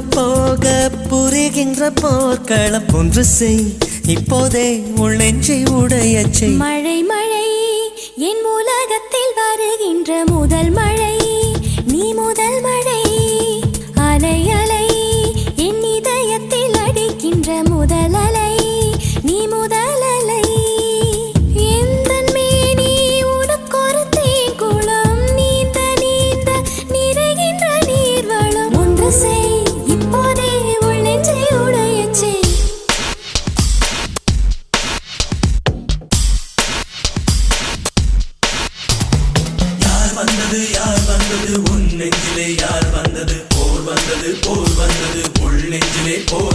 போக புரிகின்ற போர்க்களம் ஒன்று செய் இப்போதே உள் நெஞ்சை உடையச் செய். மழை மழை என் உலகத்தில் வருகின்ற முதல் மழை நீ முதல் மழை. அலை அலை என் இதயத்தில் அடிக்கின்ற முதல் அலை நீ முதல் அலை. எந்தன் மேனி உனக்கொரு தேங்குளம் நீந்த நீந்த நிறைகின்ற நீர்வளம் ஒன்று செய் இப்போதே உள் நெஞ்சை உடையச் செய். யார் வந்தது உன் நெஞ்சிலே யார் வந்தது போர் வந்தது உள் நெஞ்சிலே போர்